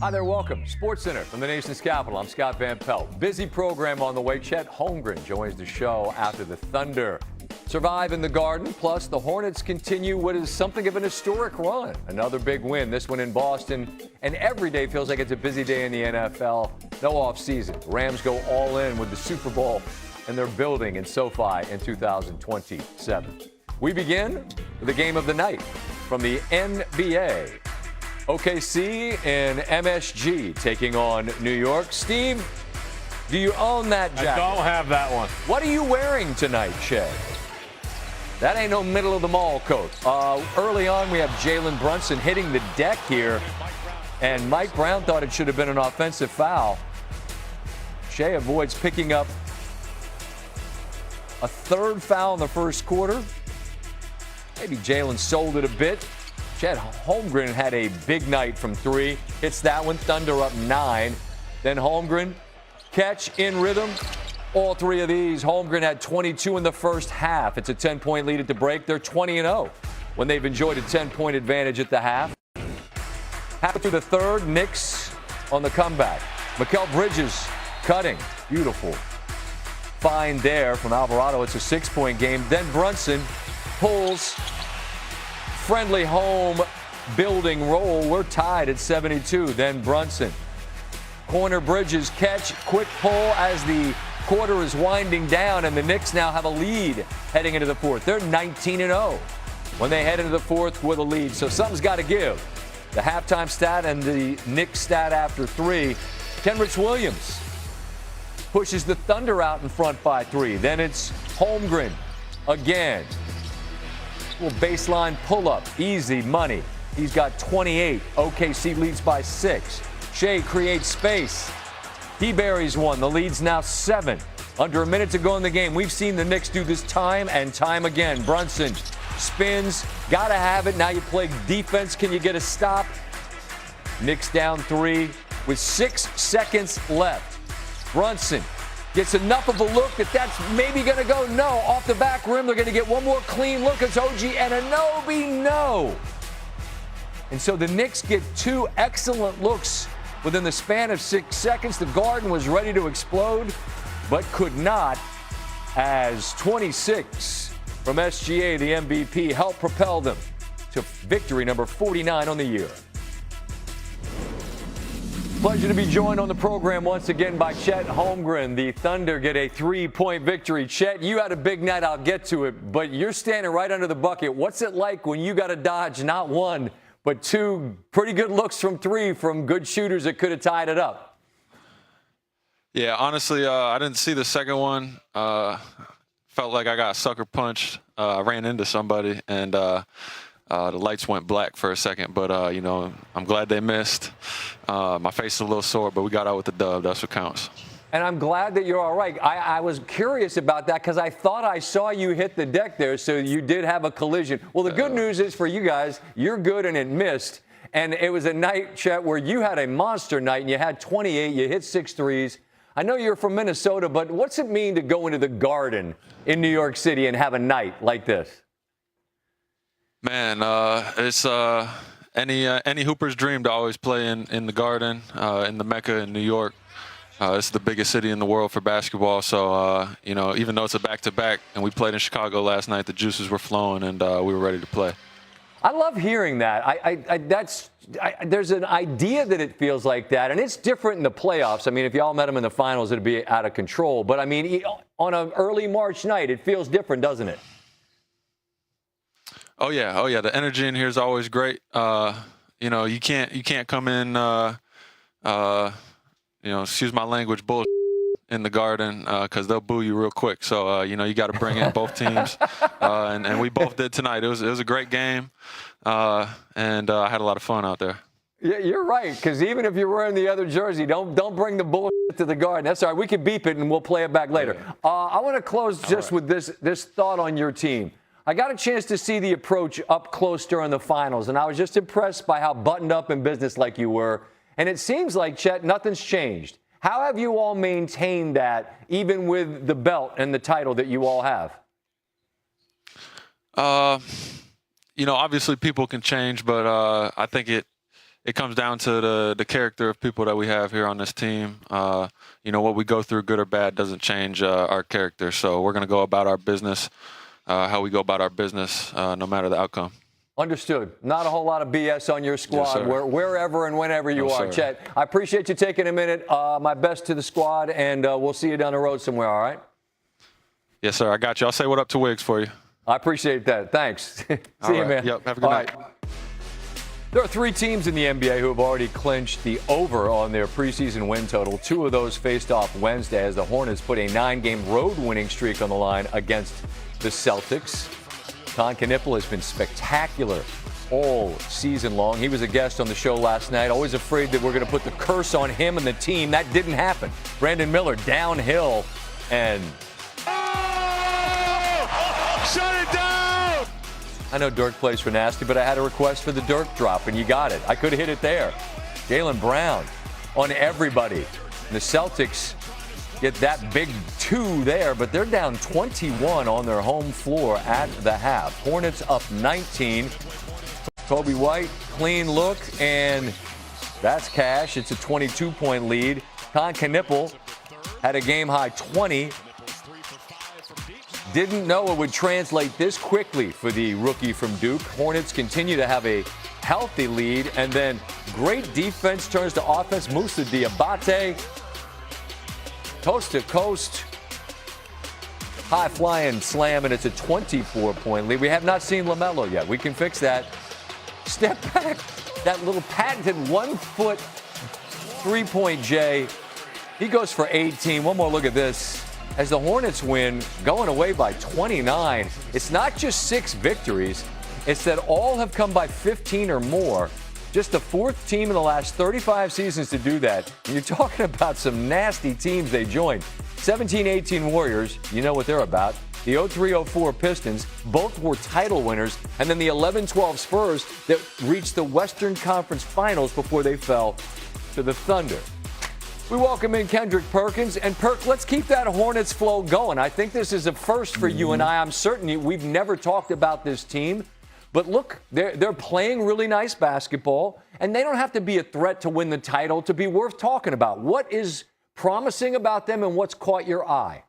Hi there, welcome. Sports Center from the nation's capital. I'm Scott Van Pelt. Busy program on the way. Chet Holmgren joins the show after the Thunder survive in the Garden. Plus, the Hornets continue what is something of an historic run. Another big win, this one in Boston. And every day feels like it's a busy day in the NFL. No offseason. The Rams go all in with the Super Bowl and they're building in SoFi in 2027. We begin with the game of the night from the NBA. OKC and MSG taking on New York. Steve, do you own that jacket? I don't have that one. What are you wearing tonight, Shay? That ain't no middle of the mall coat. Early on, we have Jalen Brunson hitting the deck here, and Mike Brown thought it should have been an offensive foul. Shay avoids picking up a third foul in the first quarter. Maybe Jalen sold it a bit. Chet Holmgren had a big night from three. Hits that one. Thunder up 9. Then Holmgren, catch in rhythm. All three of these. Holmgren had 22 in the first half. It's a 10-point lead at the break. They're 20-0 when they've enjoyed a 10-point advantage at the half. Halfway through the third, Knicks on the comeback. Mikal Bridges cutting. Beautiful find there from Alvarado. It's a 6-point game. Then Brunson pulls. Friendly home building roll. We're tied at 72. Then Brunson. Corner Bridges catch. Quick pull as the quarter is winding down, and the Knicks now have a lead heading into the fourth. They're 19-0 when they head into the fourth with a lead. So something's got to give. The halftime stat and the Knicks stat after three. Kendrick Williams pushes the Thunder out in front by 3. Then it's Holmgren again. Little baseline pull-up, easy money. He's got 28. OKC leads by 6. Shea creates space. He buries one. The lead's now 7. Under a minute to go in the game. We've seen the Knicks do this time and time again. Brunson spins. Got to have it. Now you play defense. Can you get a stop? Knicks down 3 with 6 seconds left. Brunson gets enough of a look that that's maybe going to go. No, off the back rim. They're going to get one more clean look. It's OG Anunoby. No. And so the Knicks get 2 excellent looks within the span of 6 seconds. The Garden was ready to explode, but could not, as 26 from SGA, the MVP, helped propel them to victory number 49 on the year. Pleasure to be joined on the program once again by Chet Holmgren. The Thunder get a 3-point victory. Chet, you had a big night. I'll get to it, but you're standing right under the bucket. What's it like when you got to dodge not 1, but 2 pretty good looks from 3 from good shooters that could have tied it up? Yeah, honestly, I didn't see the second one. Felt like I got sucker punched. I ran into somebody, and the lights went black for a second, but, I'm glad they missed. My face is a little sore, but we got out with the dub. That's what counts. And I'm glad that you're all right. I was curious about that because I thought I saw you hit the deck there, so you did have a collision. Well, the good news is for you guys, you're good and it missed. And it was a night, Chet, where you had a monster night and you had 28. You hit 6 threes. I know you're from Minnesota, but what's it mean to go into the Garden in New York City and have a night like this? Man, it's any Hooper's dream to always play in the Garden, in the Mecca in New York. It's the biggest city in the world for basketball. So, even though it's a back-to-back and we played in Chicago last night, the juices were flowing and we were ready to play. I love hearing that. There's an idea that it feels like that, and it's different in the playoffs. I mean, if y'all met them in the finals, it'd be out of control. But, I mean, on an early March night, it feels different, doesn't it? Oh yeah. The energy in here is always great. You can't come in, excuse my language, bull in the Garden because they'll boo you real quick. So you got to bring in both teams, and we both did tonight. It was a great game, and I had a lot of fun out there. Yeah, you're right, because even if you're wearing the other jersey, don't bring the bullshit to the Garden. That's all right. We can beep it, and we'll play it back later. I want to close just with this thought on your team. I got a chance to see the approach up close during the finals, and I was just impressed by how buttoned up and businesslike you were. And it seems like, Chet, nothing's changed. How have you all maintained that, even with the belt and the title that you all have? Obviously people can change, but I think it it comes down to the character of people that we have here on this team. What we go through, good or bad, doesn't change our character. So we're going to go about our business, how we go about our business, no matter the outcome. Understood. Not a whole lot of BS on your squad, Yes, wherever and whenever you are. Sir. Chet, I appreciate you taking a minute. My best to the squad, and we'll see you down the road somewhere, all right? Yes, sir. I got you. I'll say what up to Wiggs for you. I appreciate that. Thanks. See you, man. Yep. Have a good night. Right. There are 3 teams in the NBA who have already clinched the over on their preseason win total. 2 of those faced off Wednesday as the Hornets put a 9-game road winning streak on the line against the Celtics. Con Knipple has been spectacular all season long. He was a guest on the show last night. Always afraid that we're going to put the curse on him and the team. That didn't happen. Brandon Miller downhill and shut it down! I know Dirk plays for nasty, but I had a request for the Dirk drop, and you got it. I could have hit it there. Jaylen Brown on everybody. And the Celtics get that big 2 there, but they're down 21 on their home floor at the half. Hornets up 19. Kobe White, clean look, and that's cash. It's a 22-point lead. Con Knipple had a game-high 20. Didn't know it would translate this quickly for the rookie from Duke. Hornets continue to have a healthy lead, and then great defense turns to offense. Moussa Diabate, coast to coast, high flying slam, and it's a 24-point lead. We have not seen LaMelo yet. We can fix that. Step back, that little patented 1-foot 3-point J. He goes for 18. One more look at this. As the Hornets win, going away by 29. It's not just 6 victories. It's that all have come by 15 or more. Just the 4th team in the last 35 seasons to do that. And you're talking about some nasty teams they joined. 17-18 Warriors, you know what they're about. The 03-04 Pistons, both were title winners. And then the 11-12 Spurs that reached the Western Conference Finals before they fell to the Thunder. We welcome in Kendrick Perkins. And Perk, let's keep that Hornets flow going. I think this is a first for you and I. I'm certain we've never talked about this team. But look, they're playing really nice basketball, and they don't have to be a threat to win the title to be worth talking about. What is promising about them, and what's caught your eye?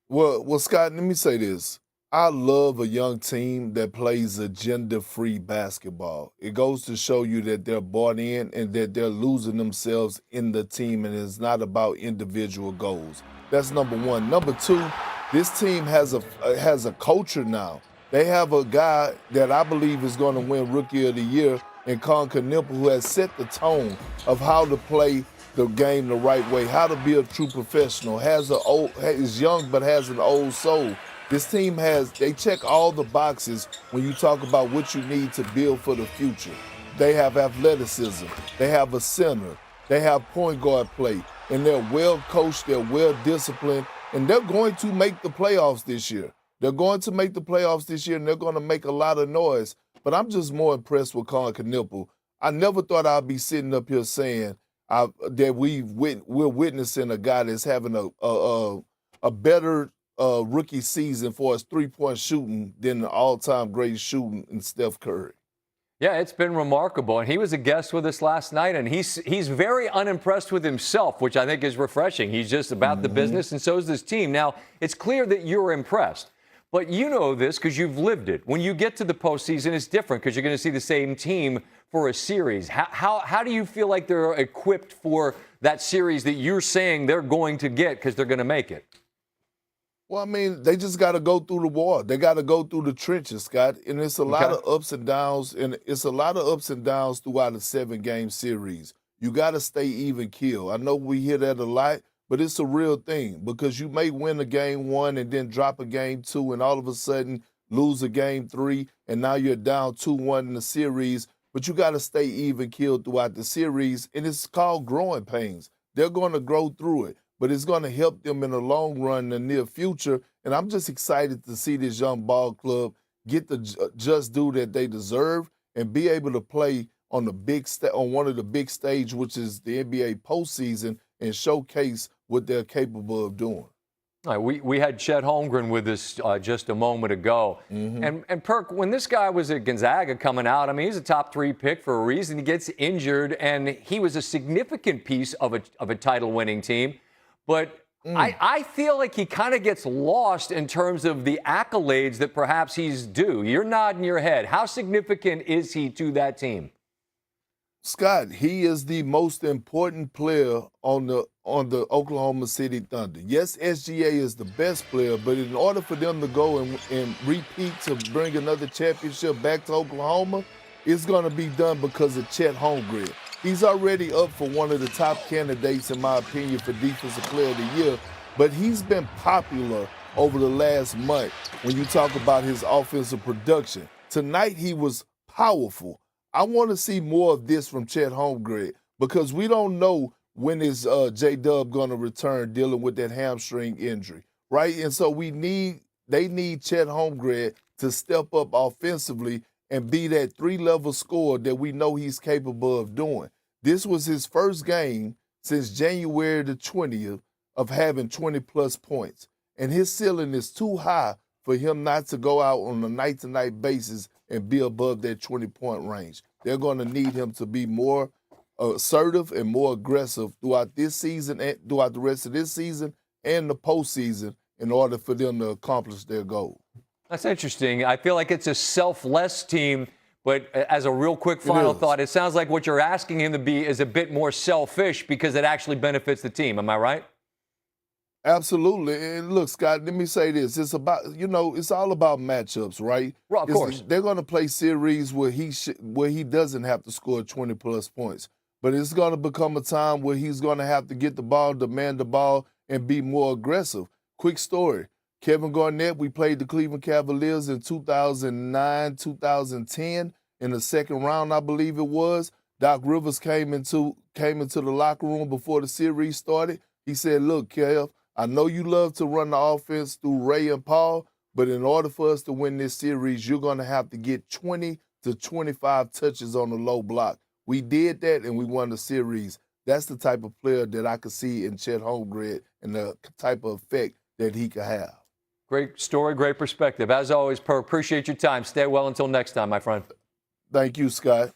Well, Scott, let me say this. I love a young team that plays agenda-free basketball. It goes to show you that they're bought in and that they're losing themselves in the team, and it's not about individual goals. That's number one. Number 2, this team has a culture now. They have a guy that I believe is going to win Rookie of the Year in Con Knipple, who has set the tone of how to play the game the right way, how to be a true professional, is young but has an old soul. This team they check all the boxes when you talk about what you need to build for the future. They have athleticism, they have a center, they have point guard play, and they're well coached, they're well disciplined, and they're going to make the playoffs this year. They're going to make the playoffs this year, and they're going to make a lot of noise. But I'm just more impressed with Con Knipple. I never thought I'd be sitting up here saying that we're witnessing a guy that's having a better rookie season for his three-point shooting than the all-time greatest shooting in Steph Curry. Yeah, it's been remarkable. And he was a guest with us last night, and he's very unimpressed with himself, which I think is refreshing. He's just about the business, and so is this team. Now, it's clear that you're impressed. But you know this because you've lived it. When you get to the postseason, it's different because you're going to see the same team for a series. How do you feel like they're equipped for that series that you're saying they're going to get because they're going to make it? Well, I mean, they just got to go through the war. They got to go through the trenches, Scott. And it's a lot of ups and downs, and it's a lot of ups and downs throughout a 7-game series. You got to stay even keel. I know we hear that a lot, but it's a real thing because you may win a game 1 and then drop a game 2 and all of a sudden lose a game 3 and now you're down 2-1 in the series, but you got to stay even keeled throughout the series, and it's called growing pains. They're going to grow through it, but it's going to help them in the long run in the near future, and I'm just excited to see this young ball club get the just due that they deserve and be able to play on on one of the big stage, which is the NBA postseason, and showcase what they're capable of doing. All right, we had Chet Holmgren with us just a moment ago. And Perk, when this guy was at Gonzaga coming out, I mean, he's a top 3 pick for a reason. He gets injured, and he was a significant piece of a title-winning team. But I feel like he kind of gets lost in terms of the accolades that perhaps he's due. You're nodding your head. How significant is he to that team? Scott, he is the most important player on the Oklahoma City Thunder. Yes, SGA is the best player, but in order for them to go and repeat to bring another championship back to Oklahoma, it's going to be done because of Chet Holmgren. He's already up for one of the top candidates, in my opinion, for Defensive Player of the Year, but he's been popular over the last month when you talk about his offensive production. Tonight, he was powerful. I want to see more of this from Chet Holmgren because we don't know when is J-Dub going to return dealing with that hamstring injury, right? And so they need Chet Holmgren to step up offensively and be that 3-level scorer that we know he's capable of doing. This was his first game since January the 20th of having 20-plus points. And his ceiling is too high for him not to go out on a night-to-night basis and be above that 20-point range. They're going to need him to be more assertive and more aggressive throughout this season and throughout the rest of this season and the postseason in order for them to accomplish their goal. That's interesting. I feel like it's a selfless team, but as a real quick final thought, it sounds like what you're asking him to be is a bit more selfish because it actually benefits the team. Am I right? Absolutely. And look, Scott, let me say this. It's about, it's all about matchups, right? Well, of course. They're going to play series where he doesn't have to score 20-plus points. But it's going to become a time where he's going to have to get the ball, demand the ball, and be more aggressive. Quick story. Kevin Garnett, we played the Cleveland Cavaliers in 2009, 2010 in the second round, I believe it was. Doc Rivers came into the locker room before the series started. He said, look, Kev, I know you love to run the offense through Ray and Paul, but in order for us to win this series, you're going to have to get 20 to 25 touches on the low block. We did that, and we won the series. That's the type of player that I could see in Chet Holmgren and the type of effect that he could have. Great story, great perspective. As always, Per, appreciate your time. Stay well until next time, my friend. Thank you, Scott.